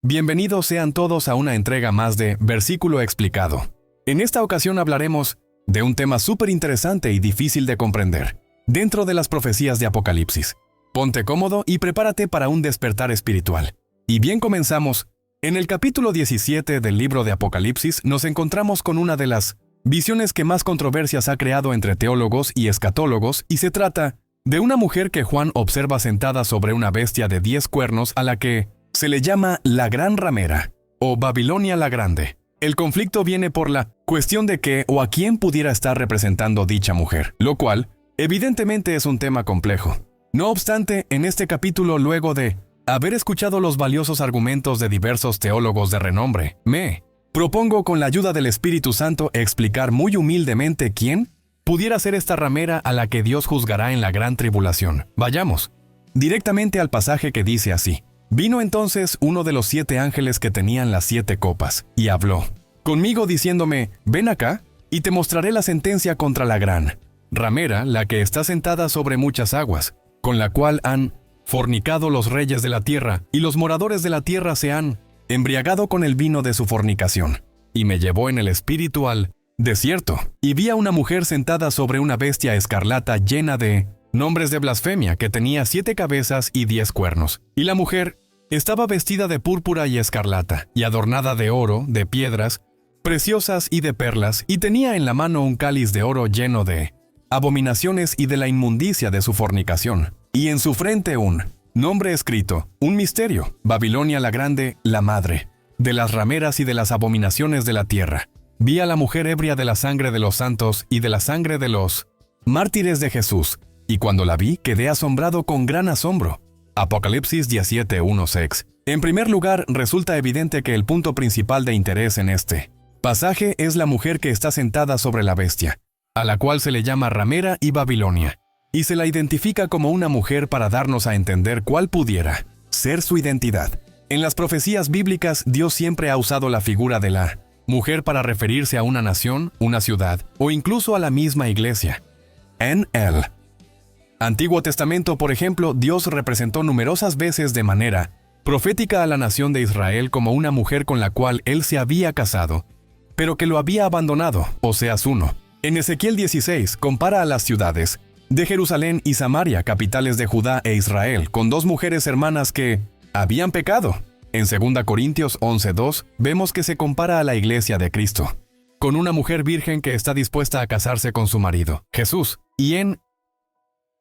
Bienvenidos sean todos a una entrega más de Versículo Explicado. En esta ocasión hablaremos de un tema súper interesante y difícil de comprender, dentro de las profecías de Apocalipsis. Ponte cómodo y prepárate para un despertar espiritual. Y bien, comenzamos. En el capítulo 17 del libro de Apocalipsis nos encontramos con una de las visiones que más controversias ha creado entre teólogos y escatólogos, y se trata de una mujer que Juan observa sentada sobre una bestia de 10 cuernos a la que se le llama la Gran Ramera, o Babilonia la Grande. El conflicto viene por la cuestión de qué o a quién pudiera estar representando dicha mujer, lo cual, evidentemente, es un tema complejo. No obstante, en este capítulo, luego de haber escuchado los valiosos argumentos de diversos teólogos de renombre, me propongo, con la ayuda del Espíritu Santo, explicar muy humildemente quién pudiera ser esta ramera a la que Dios juzgará en la gran tribulación. Vayamos directamente al pasaje que dice así: Vino entonces uno de los 7 ángeles que tenían las 7 copas, y habló conmigo diciéndome: Ven acá, y te mostraré la sentencia contra la gran ramera, la que está sentada sobre muchas aguas, con la cual han fornicado los reyes de la tierra, y los moradores de la tierra se han embriagado con el vino de su fornicación. Y me llevó en el espíritu al desierto, y vi a una mujer sentada sobre una bestia escarlata llena de nombres de blasfemia, que tenía 7 cabezas y 10 cuernos. Y la mujer estaba vestida de púrpura y escarlata, y adornada de oro, de piedras preciosas y de perlas, y tenía en la mano un cáliz de oro lleno de abominaciones y de la inmundicia de su fornicación. Y en su frente un nombre escrito, un misterio: Babilonia la Grande, la madre de las rameras y de las abominaciones de la tierra. Vi a la mujer ebria de la sangre de los santos y de la sangre de los mártires de Jesús. Y cuando la vi, quedé asombrado con gran asombro. Apocalipsis 17:1-6. En primer lugar, resulta evidente que el punto principal de interés en este pasaje es la mujer que está sentada sobre la bestia, a la cual se le llama ramera y Babilonia, y se la identifica como una mujer para darnos a entender cuál pudiera ser su identidad. En las profecías bíblicas, Dios siempre ha usado la figura de la mujer para referirse a una nación, una ciudad, o incluso a la misma iglesia. En el Antiguo Testamento, por ejemplo, Dios representó numerosas veces de manera profética a la nación de Israel como una mujer con la cual él se había casado, pero que lo había abandonado, Oseas 1. En Ezequiel 16 compara a las ciudades de Jerusalén y Samaria, capitales de Judá e Israel, con 2 mujeres hermanas que habían pecado. En 2 Corintios 11:2 vemos que se compara a la iglesia de Cristo con una mujer virgen que está dispuesta a casarse con su marido, Jesús. Y en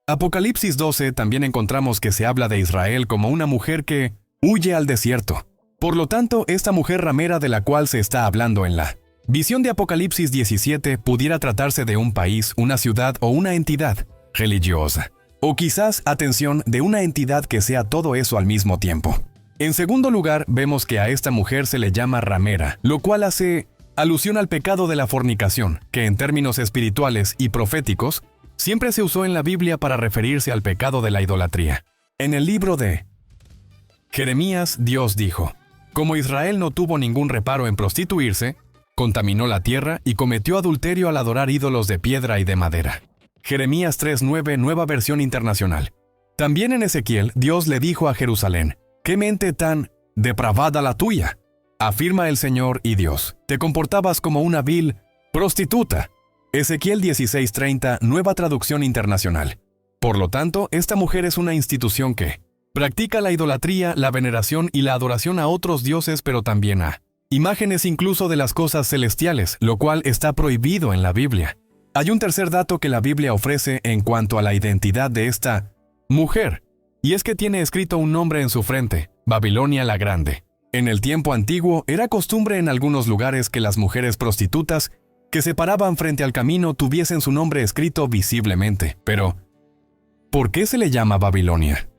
Apocalipsis 12 también encontramos que se habla de Israel como una mujer que huye al desierto. Por lo tanto, esta mujer ramera de la cual se está hablando en la visión de Apocalipsis 17 pudiera tratarse de un país, una ciudad o una entidad religiosa. O quizás, atención, de una entidad que sea todo eso al mismo tiempo. En segundo lugar, vemos que a esta mujer se le llama ramera, lo cual hace alusión al pecado de la fornicación, que en términos espirituales y proféticos siempre se usó en la Biblia para referirse al pecado de la idolatría. En el libro de Jeremías, Dios dijo: Como Israel no tuvo ningún reparo en prostituirse, contaminó la tierra y cometió adulterio al adorar ídolos de piedra y de madera. Jeremías 3:9, Nueva Versión Internacional. También en Ezequiel, Dios le dijo a Jerusalén: «¿Qué mente tan depravada la tuya? Afirma el Señor y Dios. Te comportabas como una vil prostituta». Ezequiel 16:30, Nueva Traducción Internacional. Por lo tanto, esta mujer es una institución que practica la idolatría, la veneración y la adoración a otros dioses, pero también a imágenes incluso de las cosas celestiales, lo cual está prohibido en la Biblia. Hay un tercer dato que la Biblia ofrece en cuanto a la identidad de esta mujer, y es que tiene escrito un nombre en su frente: Babilonia la Grande. En el tiempo antiguo, era costumbre en algunos lugares que las mujeres prostitutas que se paraban frente al camino tuviesen su nombre escrito visiblemente. Pero, ¿por qué se le llama Babilonia?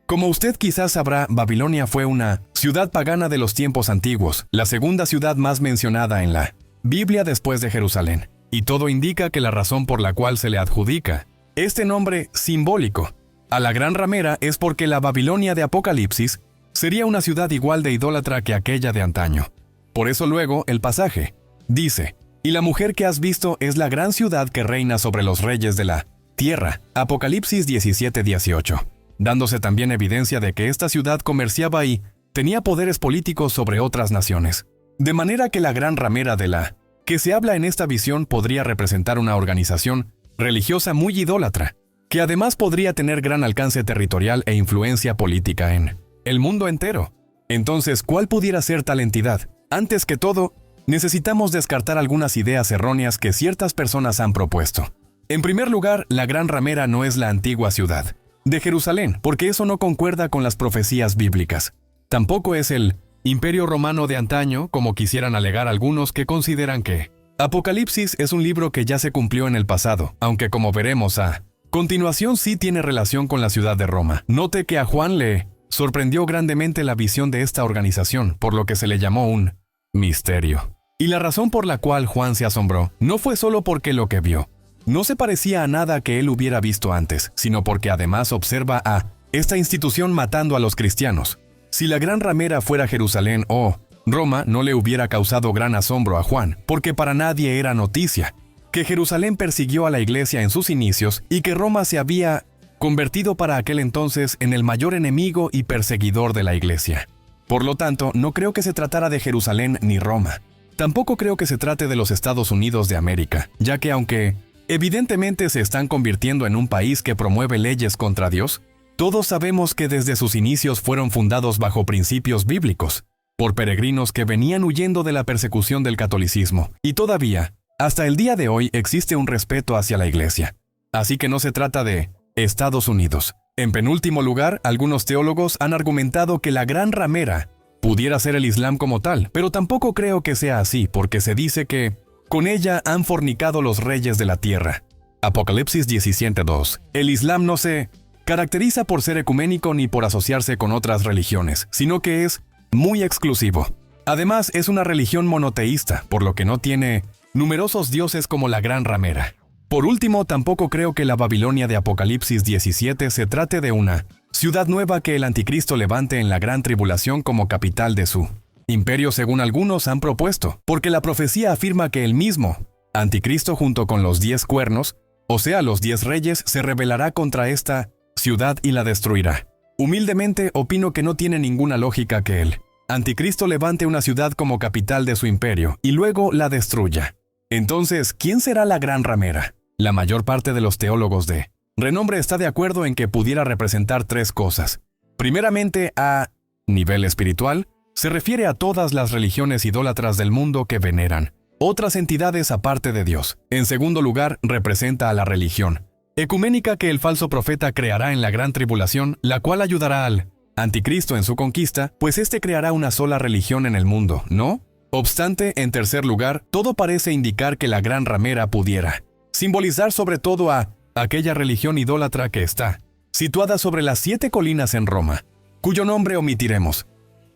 Como usted quizás sabrá, Babilonia fue una ciudad pagana de los tiempos antiguos, la segunda ciudad más mencionada en la Biblia después de Jerusalén, y todo indica que la razón por la cual se le adjudica este nombre simbólico a la gran ramera es porque la Babilonia de Apocalipsis sería una ciudad igual de idólatra que aquella de antaño. Por eso luego el pasaje dice: «Y la mujer que has visto es la gran ciudad que reina sobre los reyes de la tierra». Apocalipsis 17:18. Dándose también evidencia de que esta ciudad comerciaba y tenía poderes políticos sobre otras naciones. De manera que la gran ramera de la que se habla en esta visión podría representar una organización religiosa muy idólatra, que además podría tener gran alcance territorial e influencia política en el mundo entero. Entonces, ¿cuál pudiera ser tal entidad? Antes que todo, necesitamos descartar algunas ideas erróneas que ciertas personas han propuesto. En primer lugar, la gran ramera no es la antigua ciudad de Jerusalén, porque eso no concuerda con las profecías bíblicas. Tampoco es el Imperio Romano de antaño, como quisieran alegar algunos que consideran que Apocalipsis es un libro que ya se cumplió en el pasado, aunque como veremos a continuación sí tiene relación con la ciudad de Roma. Note que a Juan le sorprendió grandemente la visión de esta organización, por lo que se le llamó un misterio. Y la razón por la cual Juan se asombró no fue solo porque lo que vio no se parecía a nada que él hubiera visto antes, sino porque además observa a esta institución matando a los cristianos. Si la gran ramera fuera Jerusalén o Roma, no le hubiera causado gran asombro a Juan, porque para nadie era noticia que Jerusalén persiguió a la iglesia en sus inicios y que Roma se había convertido para aquel entonces en el mayor enemigo y perseguidor de la iglesia. Por lo tanto, no creo que se tratara de Jerusalén ni Roma. Tampoco creo que se trate de los Estados Unidos de América, ya que aunque evidentemente se están convirtiendo en un país que promueve leyes contra Dios, todos sabemos que desde sus inicios fueron fundados bajo principios bíblicos, por peregrinos que venían huyendo de la persecución del catolicismo, y todavía, hasta el día de hoy, existe un respeto hacia la iglesia. Así que no se trata de Estados Unidos. En penúltimo lugar, algunos teólogos han argumentado que la gran ramera pudiera ser el Islam como tal, pero tampoco creo que sea así, porque se dice que con ella han fornicado los reyes de la tierra. Apocalipsis 17:2. El Islam no se caracteriza por ser ecuménico ni por asociarse con otras religiones, sino que es muy exclusivo. Además, es una religión monoteísta, por lo que no tiene numerosos dioses como la gran ramera. Por último, tampoco creo que la Babilonia de Apocalipsis 17 se trate de una ciudad nueva que el anticristo levante en la gran tribulación como capital de su imperio, según algunos han propuesto, porque la profecía afirma que el mismo anticristo junto con los 10 cuernos, o sea, los 10 reyes, se rebelará contra esta ciudad y la destruirá. Humildemente opino que no tiene ninguna lógica que el anticristo levante una ciudad como capital de su imperio y luego la destruya. Entonces, ¿quién será la gran ramera? La mayor parte de los teólogos de renombre está de acuerdo en que pudiera representar 3 cosas. Primeramente, a nivel espiritual, se refiere a todas las religiones idólatras del mundo que veneran otras entidades aparte de Dios. En segundo lugar, representa a la religión ecuménica que el falso profeta creará en la gran tribulación, la cual ayudará al anticristo en su conquista, pues éste creará una sola religión en el mundo, ¿no? Obstante, en tercer lugar, todo parece indicar que la gran ramera pudiera simbolizar sobre todo a aquella religión idólatra que está situada sobre las 7 colinas en Roma, cuyo nombre omitiremos.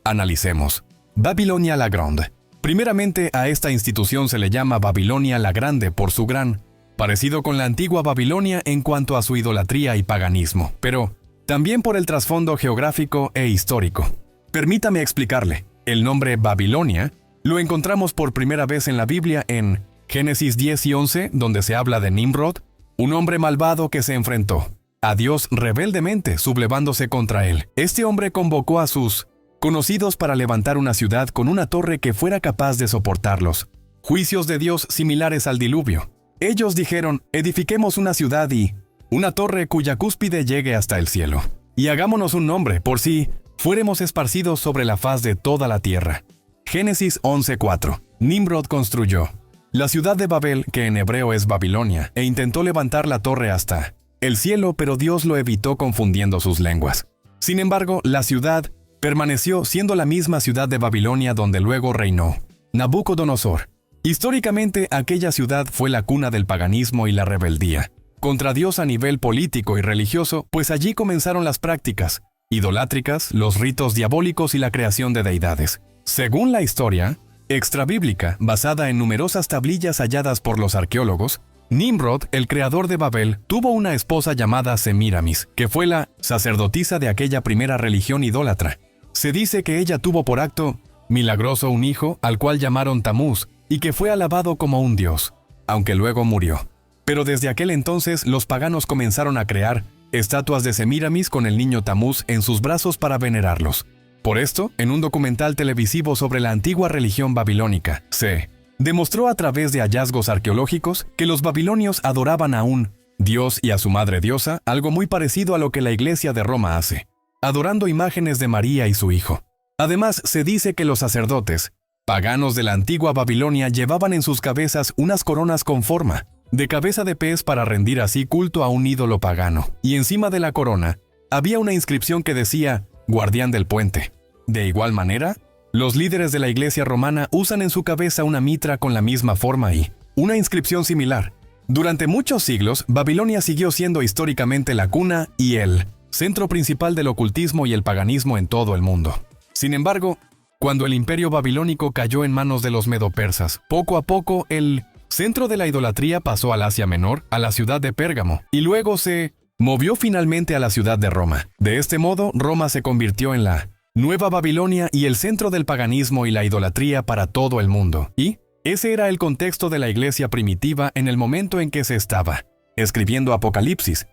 Analicemos. Babilonia la Grande. Primeramente, a esta institución se le llama Babilonia la Grande por su gran parecido con la antigua Babilonia en cuanto a su idolatría y paganismo, pero también por el trasfondo geográfico e histórico. Permítame explicarle. El nombre Babilonia lo encontramos por primera vez en la Biblia en Génesis 10 y 11, donde se habla de Nimrod, un hombre malvado que se enfrentó a Dios rebeldemente, sublevándose contra él. Este hombre convocó a sus conocidos para levantar una ciudad con una torre que fuera capaz de soportarlos juicios de Dios similares al diluvio. Ellos dijeron, edifiquemos una ciudad y una torre cuya cúspide llegue hasta el cielo, y hagámonos un nombre por si fuéremos esparcidos sobre la faz de toda la tierra. Génesis 11:4. Nimrod construyó la ciudad de Babel, que en hebreo es Babilonia, e intentó levantar la torre hasta el cielo, pero Dios lo evitó confundiendo sus lenguas. Sin embargo, la ciudad permaneció siendo la misma ciudad de Babilonia donde luego reinó Nabucodonosor. Históricamente, aquella ciudad fue la cuna del paganismo y la rebeldía contra Dios a nivel político y religioso, pues allí comenzaron las prácticas idolátricas, los ritos diabólicos y la creación de deidades. Según la historia extrabíblica, basada en numerosas tablillas halladas por los arqueólogos, Nimrod, el creador de Babel, tuvo una esposa llamada Semíramis, que fue la sacerdotisa de aquella primera religión idólatra. Se dice que ella tuvo por acto milagroso un hijo, al cual llamaron Tamuz, y que fue alabado como un dios, aunque luego murió. Pero desde aquel entonces los paganos comenzaron a crear estatuas de Semíramis con el niño Tamuz en sus brazos para venerarlos. Por esto, en un documental televisivo sobre la antigua religión babilónica, se demostró a través de hallazgos arqueológicos que los babilonios adoraban a un dios y a su madre diosa, algo muy parecido a lo que la Iglesia de Roma hace, adorando imágenes de María y su hijo. Además, se dice que los sacerdotes paganos de la antigua Babilonia llevaban en sus cabezas unas coronas con forma de cabeza de pez para rendir así culto a un ídolo pagano, y encima de la corona había una inscripción que decía «Guardián del puente». De igual manera, los líderes de la Iglesia romana usan en su cabeza una mitra con la misma forma y una inscripción similar. Durante muchos siglos, Babilonia siguió siendo históricamente la cuna y el centro principal del ocultismo y el paganismo en todo el mundo. Sin embargo, cuando el imperio babilónico cayó en manos de los medo-persas, poco a poco el centro de la idolatría pasó al Asia Menor, a la ciudad de Pérgamo, y luego se movió finalmente a la ciudad de Roma. De este modo, Roma se convirtió en la Nueva Babilonia y el centro del paganismo y la idolatría para todo el mundo. Y ese era el contexto de la iglesia primitiva en el momento en que se estaba escribiendo Apocalipsis.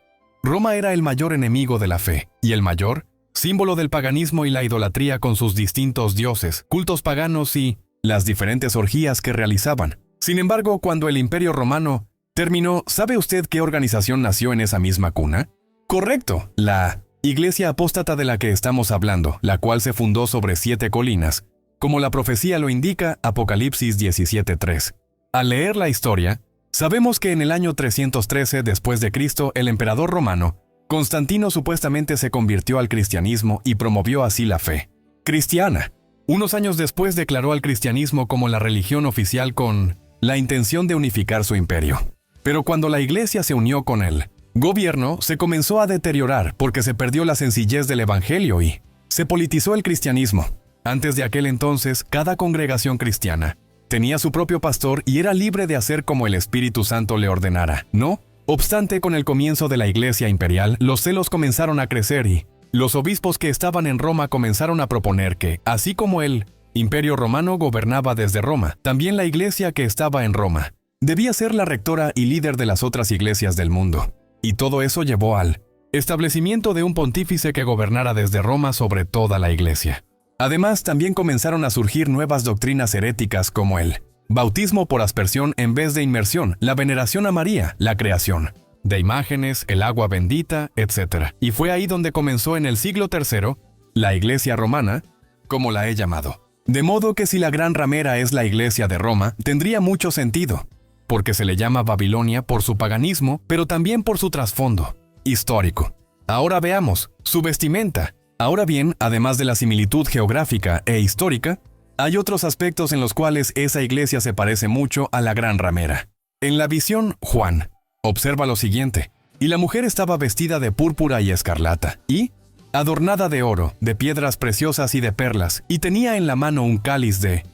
Roma era el mayor enemigo de la fe, y el mayor símbolo del paganismo y la idolatría con sus distintos dioses, cultos paganos y las diferentes orgías que realizaban. Sin embargo, cuando el Imperio Romano terminó, ¿sabe usted qué organización nació en esa misma cuna? Correcto, la Iglesia apóstata de la que estamos hablando, la cual se fundó sobre 7 colinas, como la profecía lo indica, Apocalipsis 17:3. Al leer la historia, sabemos que en el año 313 después de Cristo, el emperador romano Constantino supuestamente se convirtió al cristianismo y promovió así la fe cristiana. Unos años después declaró al cristianismo como la religión oficial con la intención de unificar su imperio. Pero cuando la iglesia se unió con el gobierno, se comenzó a deteriorar porque se perdió la sencillez del evangelio y se politizó el cristianismo. Antes de aquel entonces, cada congregación cristiana tenía su propio pastor y era libre de hacer como el Espíritu Santo le ordenara. No obstante, con el comienzo de la Iglesia imperial, los celos comenzaron a crecer y los obispos que estaban en Roma comenzaron a proponer que, así como el Imperio Romano gobernaba desde Roma, también la Iglesia que estaba en Roma debía ser la rectora y líder de las otras iglesias del mundo. Y todo eso llevó al establecimiento de un pontífice que gobernara desde Roma sobre toda la Iglesia. Además, también comenzaron a surgir nuevas doctrinas heréticas como el bautismo por aspersión en vez de inmersión, la veneración a María, la creación de imágenes, el agua bendita, etc. Y fue ahí donde comenzó en el siglo III la Iglesia romana, como la he llamado. De modo que si la gran ramera es la Iglesia de Roma, tendría mucho sentido, porque se le llama Babilonia por su paganismo, pero también por su trasfondo histórico. Ahora veamos su vestimenta. Ahora bien, además de la similitud geográfica e histórica, hay otros aspectos en los cuales esa iglesia se parece mucho a la gran ramera. En la visión, Juan observa lo siguiente: y la mujer estaba vestida de púrpura y escarlata, y adornada de oro, de piedras preciosas y de perlas, y tenía en la mano un cáliz de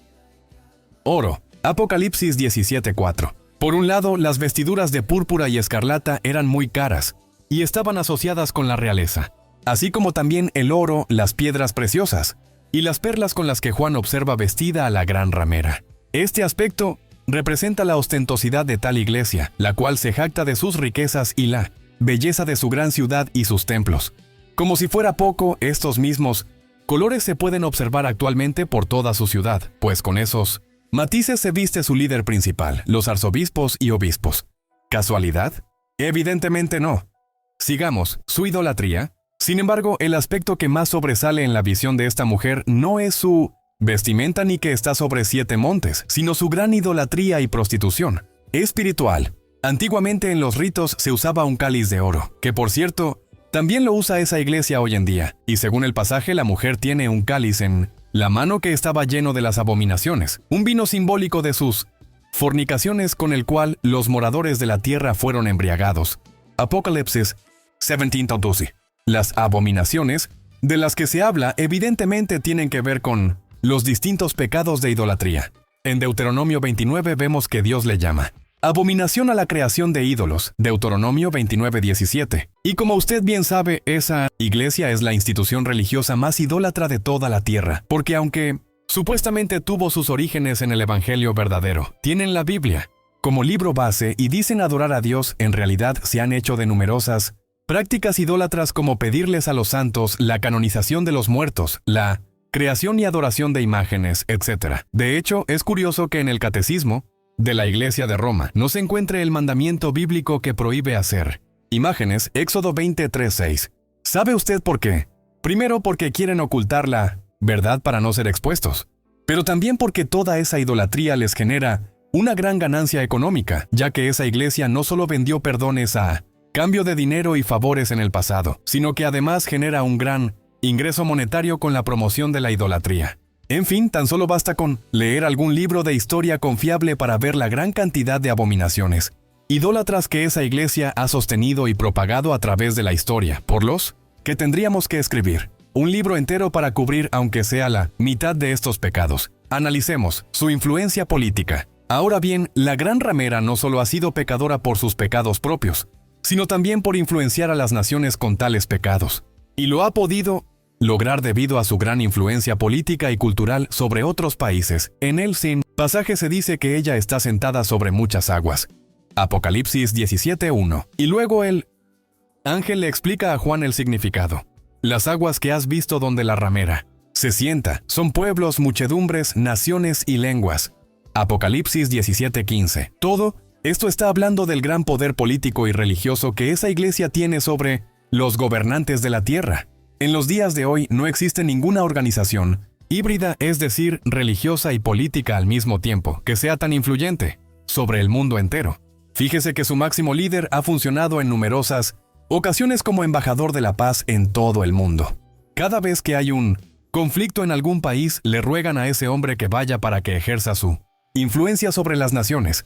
oro. Apocalipsis 17:4. Por un lado, las vestiduras de púrpura y escarlata eran muy caras, y estaban asociadas con la realeza, así como también el oro, las piedras preciosas, y las perlas con las que Juan observa vestida a la gran ramera. Este aspecto representa la ostentosidad de tal iglesia, la cual se jacta de sus riquezas y la belleza de su gran ciudad y sus templos. Como si fuera poco, estos mismos colores se pueden observar actualmente por toda su ciudad, pues con esos matices se viste su líder principal, los arzobispos y obispos. ¿Casualidad? Evidentemente no. Sigamos, su idolatría. Sin embargo, el aspecto que más sobresale en la visión de esta mujer no es su vestimenta ni que está sobre 7 montes, sino su gran idolatría y prostitución espiritual. Antiguamente en los ritos se usaba un cáliz de oro, que por cierto, también lo usa esa iglesia hoy en día, y según el pasaje la mujer tiene un cáliz en la mano que estaba lleno de las abominaciones, un vino simbólico de sus fornicaciones con el cual los moradores de la tierra fueron embriagados. Apocalipsis 17:12. Las abominaciones de las que se habla evidentemente tienen que ver con los distintos pecados de idolatría. En Deuteronomio 29 vemos que Dios le llama abominación a la creación de ídolos, Deuteronomio 29:17. Y como usted bien sabe, esa iglesia es la institución religiosa más idólatra de toda la tierra, porque aunque supuestamente tuvo sus orígenes en el Evangelio verdadero, tienen la Biblia como libro base y dicen adorar a Dios, en realidad se han hecho de numerosas prácticas idólatras como pedirles a los santos la canonización de los muertos, la creación y adoración de imágenes, etc. De hecho, es curioso que en el Catecismo de la Iglesia de Roma no se encuentre el mandamiento bíblico que prohíbe hacer imágenes, Éxodo 23:6. ¿Sabe usted por qué? Primero, porque quieren ocultar la verdad para no ser expuestos, pero también porque toda esa idolatría les genera una gran ganancia económica, ya que esa iglesia no solo vendió perdones a cambio de dinero y favores en el pasado, sino que además genera un gran ingreso monetario con la promoción de la idolatría. En fin, tan solo basta con leer algún libro de historia confiable para ver la gran cantidad de abominaciones idólatras que esa iglesia ha sostenido y propagado a través de la historia, por los que tendríamos que escribir un libro entero para cubrir aunque sea la mitad de estos pecados. Analicemos su influencia política. Ahora bien, la gran ramera no solo ha sido pecadora por sus pecados propios, sino también por influenciar a las naciones con tales pecados. Y lo ha podido lograr debido a su gran influencia política y cultural sobre otros países. En el pasaje se dice que ella está sentada sobre muchas aguas. Apocalipsis 17:1. Y luego el ángel le explica a Juan el significado. Las aguas que has visto donde la ramera se sienta son pueblos, muchedumbres, naciones y lenguas. Apocalipsis 17:15. Todo esto está hablando del gran poder político y religioso que esa iglesia tiene sobre los gobernantes de la tierra. En los días de hoy no existe ninguna organización híbrida, es decir, religiosa y política al mismo tiempo, que sea tan influyente sobre el mundo entero. Fíjese que su máximo líder ha funcionado en numerosas ocasiones como embajador de la paz en todo el mundo. Cada vez que hay un conflicto en algún país, le ruegan a ese hombre que vaya para que ejerza su influencia sobre las naciones.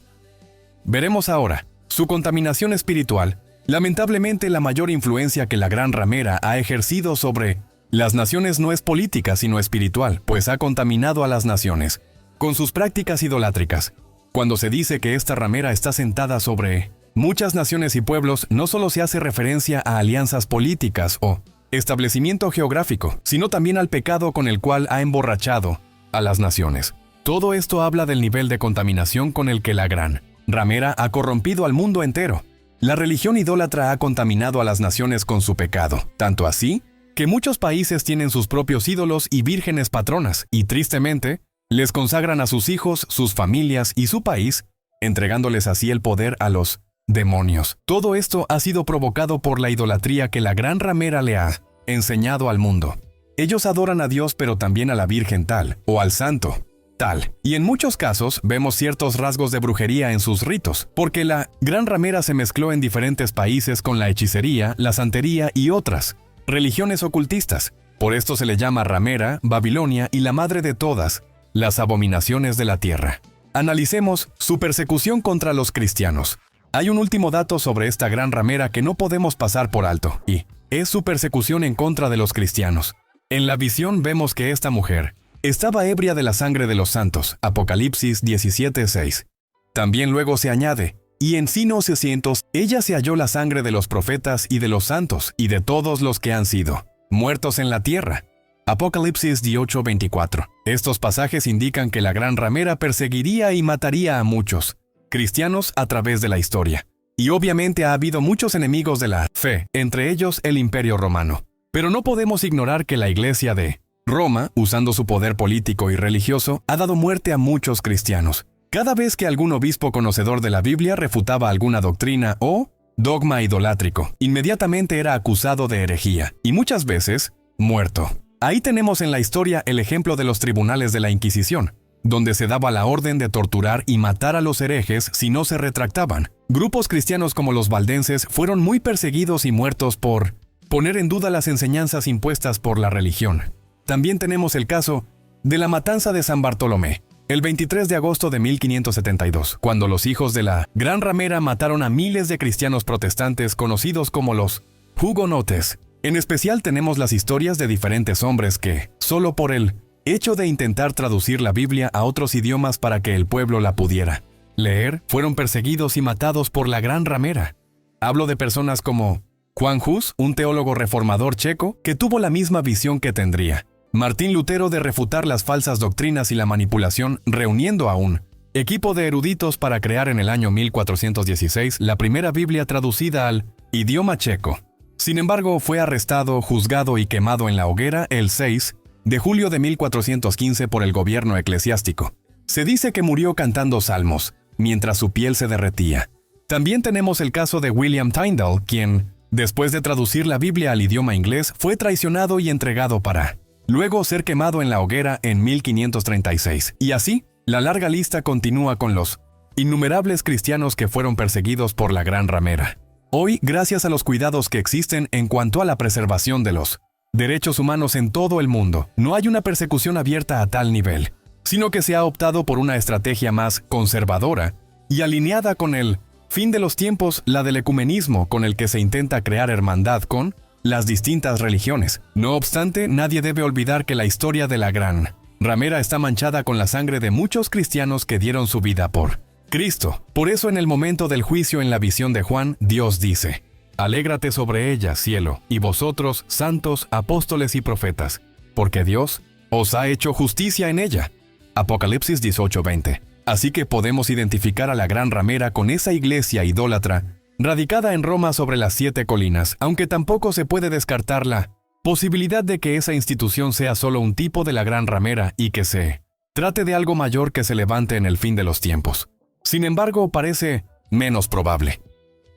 Veremos ahora su contaminación espiritual. Lamentablemente, la mayor influencia que la gran ramera ha ejercido sobre las naciones no es política, sino espiritual, pues ha contaminado a las naciones con sus prácticas idolátricas. Cuando se dice que esta ramera está sentada sobre muchas naciones y pueblos, no solo se hace referencia a alianzas políticas o establecimiento geográfico, sino también al pecado con el cual ha emborrachado a las naciones. Todo esto habla del nivel de contaminación con el que la gran ramera ha corrompido al mundo entero. La religión idólatra ha contaminado a las naciones con su pecado, tanto así que muchos países tienen sus propios ídolos y vírgenes patronas, y tristemente, les consagran a sus hijos, sus familias y su país, entregándoles así el poder a los demonios. Todo esto ha sido provocado por la idolatría que la gran ramera le ha enseñado al mundo. Ellos adoran a Dios, pero también a la Virgen tal, o al santo tal. Y en muchos casos vemos ciertos rasgos de brujería en sus ritos, porque la gran ramera se mezcló en diferentes países con la hechicería, la santería y otras religiones ocultistas. Por esto se le llama ramera, Babilonia y la madre de todas las abominaciones de la tierra. Analicemos su persecución contra los cristianos. Hay un último dato sobre esta gran ramera que no podemos pasar por alto, y es su persecución en contra de los cristianos. En la visión vemos que esta mujer estaba ebria de la sangre de los santos, Apocalipsis 17:6. También luego se añade, y en sí no 600, ella se halló la sangre de los profetas y de los santos, y de todos los que han sido muertos en la tierra. Apocalipsis 18:24. Estos pasajes indican que la gran ramera perseguiría y mataría a muchos cristianos a través de la historia. Y obviamente ha habido muchos enemigos de la fe, entre ellos el Imperio Romano. Pero no podemos ignorar que la Iglesia de Roma, usando su poder político y religioso, ha dado muerte a muchos cristianos. Cada vez que algún obispo conocedor de la Biblia refutaba alguna doctrina o dogma idolátrico, inmediatamente era acusado de herejía, y muchas veces muerto. Ahí tenemos en la historia el ejemplo de los tribunales de la Inquisición, donde se daba la orden de torturar y matar a los herejes si no se retractaban. Grupos cristianos como los valdenses fueron muy perseguidos y muertos por poner en duda las enseñanzas impuestas por la religión. También tenemos el caso de la matanza de San Bartolomé, el 23 de agosto de 1572, cuando los hijos de la Gran Ramera mataron a miles de cristianos protestantes conocidos como los hugonotes. En especial tenemos las historias de diferentes hombres que, solo por el hecho de intentar traducir la Biblia a otros idiomas para que el pueblo la pudiera leer, fueron perseguidos y matados por la Gran Ramera. Hablo de personas como Juan Hus, un teólogo reformador checo que tuvo la misma visión que tendría Martín Lutero de refutar las falsas doctrinas y la manipulación, reuniendo a un equipo de eruditos para crear en el año 1416 la primera Biblia traducida al idioma checo. Sin embargo, fue arrestado, juzgado y quemado en la hoguera el 6 de julio de 1415 por el gobierno eclesiástico. Se dice que murió cantando salmos, mientras su piel se derretía. También tenemos el caso de William Tyndale, quien, después de traducir la Biblia al idioma inglés, fue traicionado y entregado para luego ser quemado en la hoguera en 1536. Y así, la larga lista continúa con los innumerables cristianos que fueron perseguidos por la Gran Ramera. Hoy, gracias a los cuidados que existen en cuanto a la preservación de los derechos humanos en todo el mundo, no hay una persecución abierta a tal nivel, sino que se ha optado por una estrategia más conservadora y alineada con el fin de los tiempos, la del ecumenismo, con el que se intenta crear hermandad con las distintas religiones. No obstante, nadie debe olvidar que la historia de la Gran Ramera está manchada con la sangre de muchos cristianos que dieron su vida por Cristo. Por eso, en el momento del juicio en la visión de Juan, Dios dice: «Alégrate sobre ella, cielo, y vosotros, santos, apóstoles y profetas, porque Dios os ha hecho justicia en ella». Apocalipsis 18:20. Así que podemos identificar a la Gran Ramera con esa iglesia idólatra, radicada en Roma sobre las 7 colinas, aunque tampoco se puede descartar la posibilidad de que esa institución sea solo un tipo de la Gran Ramera y que se trate de algo mayor que se levante en el fin de los tiempos. Sin embargo, parece menos probable.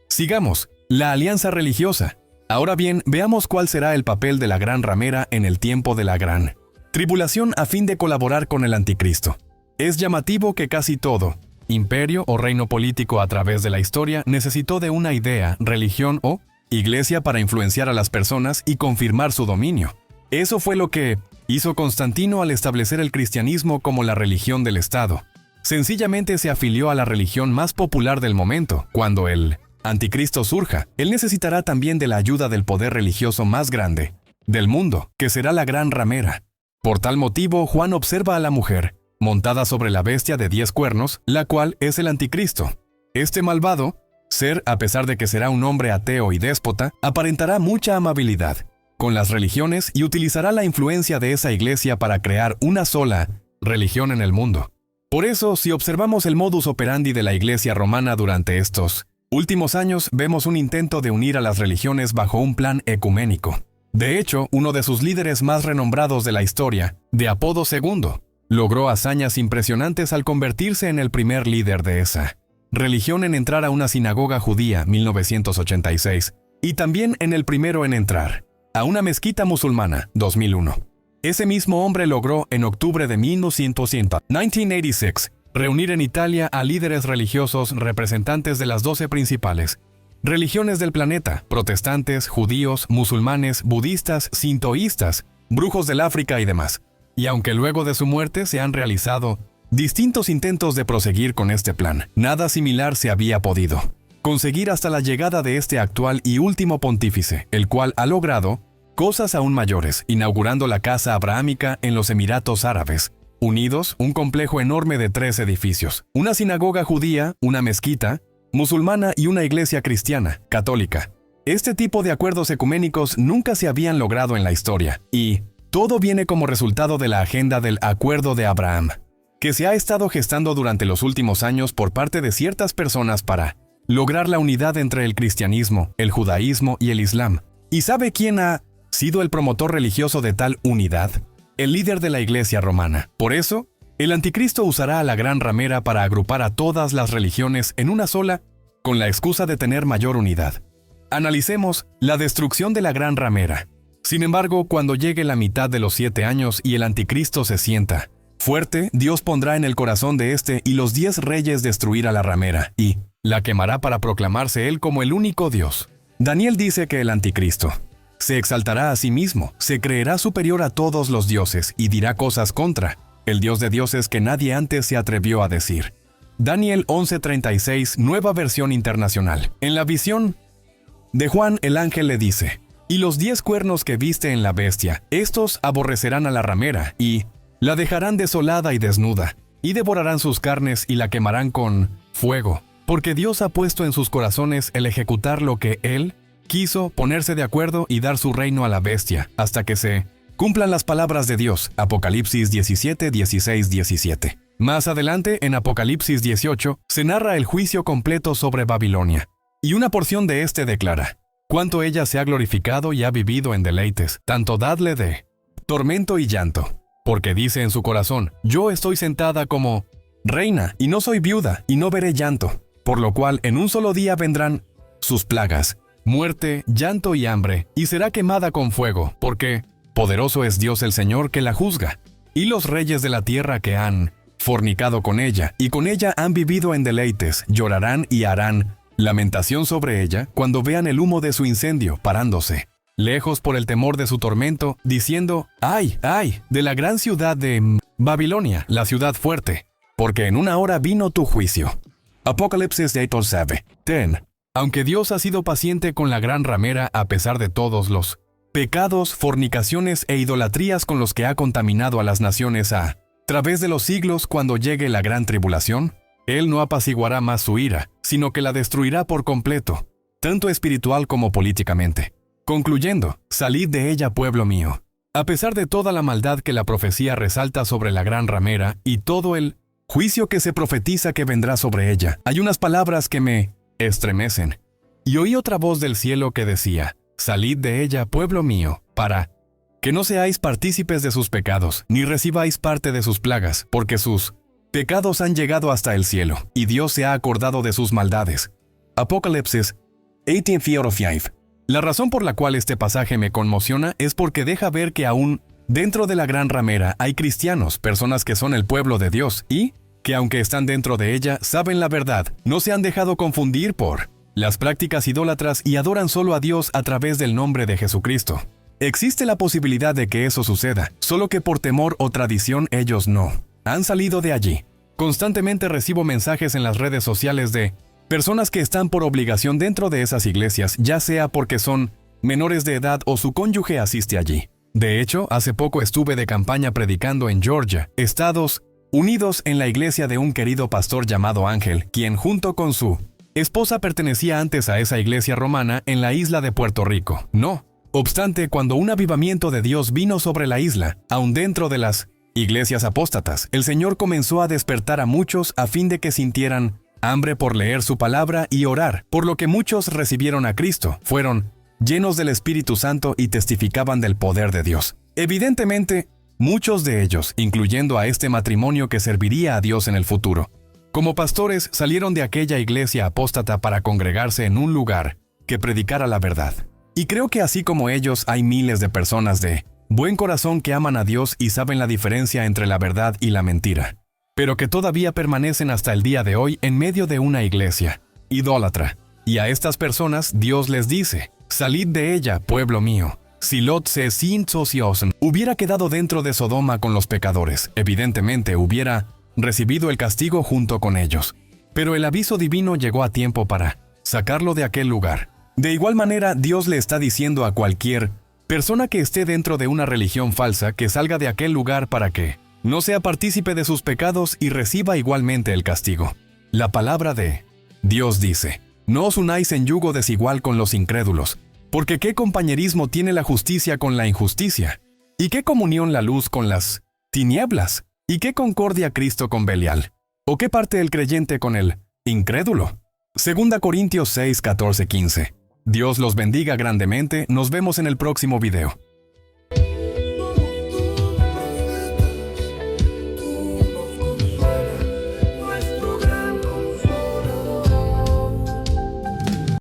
Sigamos. La alianza religiosa. Ahora bien, veamos cuál será el papel de la Gran Ramera en el tiempo de la Gran Tribulación a fin de colaborar con el Anticristo. Es llamativo que casi todo imperio o reino político a través de la historia necesitó de una idea, religión o iglesia para influenciar a las personas y confirmar su dominio. Eso fue lo que hizo Constantino al establecer el cristianismo como la religión del Estado. Sencillamente se afilió a la religión más popular del momento. Cuando el Anticristo surja, él necesitará también de la ayuda del poder religioso más grande del mundo, que será la Gran Ramera. Por tal motivo, Juan observa a la mujer montada sobre la bestia de 10 cuernos, la cual es el Anticristo. Este malvado ser, a pesar de que será un hombre ateo y déspota, aparentará mucha amabilidad con las religiones y utilizará la influencia de esa iglesia para crear una sola religión en el mundo. Por eso, si observamos el modus operandi de la iglesia romana durante estos últimos años, vemos un intento de unir a las religiones bajo un plan ecuménico. De hecho, uno de sus líderes más renombrados de la historia, de apodo II, logró hazañas impresionantes al convertirse en el primer líder de esa religión en entrar a una sinagoga judía, 1986, y también en el primero en entrar a una mezquita musulmana, 2001. Ese mismo hombre logró, en octubre de 1986, reunir en Italia a líderes religiosos representantes de las 12 principales religiones del planeta: protestantes, judíos, musulmanes, budistas, sintoístas, brujos del África y demás. Y aunque luego de su muerte se han realizado distintos intentos de proseguir con este plan, nada similar se había podido conseguir hasta la llegada de este actual y último pontífice, el cual ha logrado cosas aún mayores, inaugurando la Casa Abrahámica en los Emiratos Árabes Unidos, un complejo enorme de 3 edificios, una sinagoga judía, una mezquita musulmana y una iglesia cristiana, católica. Este tipo de acuerdos ecuménicos nunca se habían logrado en la historia, y todo viene como resultado de la agenda del Acuerdo de Abraham, que se ha estado gestando durante los últimos años por parte de ciertas personas para lograr la unidad entre el cristianismo, el judaísmo y el islam. ¿Y sabe quién ha sido el promotor religioso de tal unidad? El líder de la iglesia romana. Por eso, el Anticristo usará a la Gran Ramera para agrupar a todas las religiones en una sola, con la excusa de tener mayor unidad. Analicemos la destrucción de la Gran Ramera. Sin embargo, cuando llegue la mitad de los 7 años y el Anticristo se sienta fuerte, Dios pondrá en el corazón de este y los 10 reyes destruir a la ramera, y la quemará para proclamarse él como el único Dios. Daniel dice que el Anticristo se exaltará a sí mismo, se creerá superior a todos los dioses y dirá cosas contra el Dios de dioses que nadie antes se atrevió a decir. Daniel 11:36, Nueva Versión Internacional. En la visión de Juan, el ángel le dice: «Y los 10 cuernos que viste en la bestia, estos aborrecerán a la ramera, y la dejarán desolada y desnuda, y devorarán sus carnes y la quemarán con fuego, porque Dios ha puesto en sus corazones el ejecutar lo que Él quiso, ponerse de acuerdo y dar su reino a la bestia, hasta que se cumplan las palabras de Dios». Apocalipsis 17, 16, 17. Más adelante, en Apocalipsis 18, se narra el juicio completo sobre Babilonia, y una porción de este declara: «Cuánto ella se ha glorificado y ha vivido en deleites, tanto dadle de tormento y llanto, porque dice en su corazón, yo estoy sentada como reina, y no soy viuda, y no veré llanto, por lo cual en un solo día vendrán sus plagas, muerte, llanto y hambre, y será quemada con fuego, porque poderoso es Dios el Señor que la juzga, y los reyes de la tierra que han fornicado con ella, y con ella han vivido en deleites, llorarán y harán lamentación sobre ella cuando vean el humo de su incendio parándose, lejos por el temor de su tormento, diciendo, ¡ay, ay, de la gran ciudad de Babilonia, la ciudad fuerte! Porque en una hora vino tu juicio. Apocalipsis 8:7. Aunque Dios ha sido paciente con la gran ramera a pesar de todos los pecados, fornicaciones e idolatrías con los que ha contaminado a las naciones a través de los siglos, cuando llegue la gran tribulación, Él no apaciguará más su ira, sino que la destruirá por completo, tanto espiritual como políticamente. Concluyendo, salid de ella, pueblo mío. A pesar de toda la maldad que la profecía resalta sobre la gran ramera y todo el juicio que se profetiza que vendrá sobre ella, hay unas palabras que me estremecen. Y oí otra voz del cielo que decía, salid de ella, pueblo mío, para que no seáis partícipes de sus pecados, ni recibáis parte de sus plagas, porque sus pecados han llegado hasta el cielo, y Dios se ha acordado de sus maldades. Apocalipsis 18:5. La razón por la cual este pasaje me conmociona es porque deja ver que aún dentro de la gran ramera hay cristianos, personas que son el pueblo de Dios, y que aunque están dentro de ella, saben la verdad, no se han dejado confundir por las prácticas idólatras y adoran solo a Dios a través del nombre de Jesucristo. Existe la posibilidad de que eso suceda, solo que por temor o tradición ellos no han salido de allí. Constantemente recibo mensajes en las redes sociales de personas que están por obligación dentro de esas iglesias, ya sea porque son menores de edad o su cónyuge asiste allí. De hecho, hace poco estuve de campaña predicando en Georgia, Estados Unidos, en la iglesia de un querido pastor llamado Ángel, quien junto con su esposa pertenecía antes a esa iglesia romana en la isla de Puerto Rico. No obstante, cuando un avivamiento de Dios vino sobre la isla, aun dentro de las iglesias apóstatas, el Señor comenzó a despertar a muchos a fin de que sintieran hambre por leer su palabra y orar, por lo que muchos recibieron a Cristo, fueron llenos del Espíritu Santo y testificaban del poder de Dios. Evidentemente, muchos de ellos, incluyendo a este matrimonio que serviría a Dios en el futuro, como pastores salieron de aquella iglesia apóstata para congregarse en un lugar que predicara la verdad. Y creo que así como ellos hay miles de personas de buen corazón que aman a Dios y saben la diferencia entre la verdad y la mentira, pero que todavía permanecen hasta el día de hoy en medio de una iglesia idólatra. Y a estas personas Dios les dice, salid de ella, pueblo mío. Si Lot se sin socios hubiera quedado dentro de Sodoma con los pecadores, evidentemente hubiera recibido el castigo junto con ellos. Pero el aviso divino llegó a tiempo para sacarlo de aquel lugar. De igual manera, Dios le está diciendo a cualquier persona que esté dentro de una religión falsa que salga de aquel lugar para que no sea partícipe de sus pecados y reciba igualmente el castigo. La palabra de Dios dice, no os unáis en yugo desigual con los incrédulos, porque ¿qué compañerismo tiene la justicia con la injusticia? ¿Y qué comunión la luz con las tinieblas? ¿Y qué concordia Cristo con Belial? ¿O qué parte el creyente con el incrédulo? 2 Corintios 6, 14, 15. Dios los bendiga grandemente, nos vemos en el próximo video.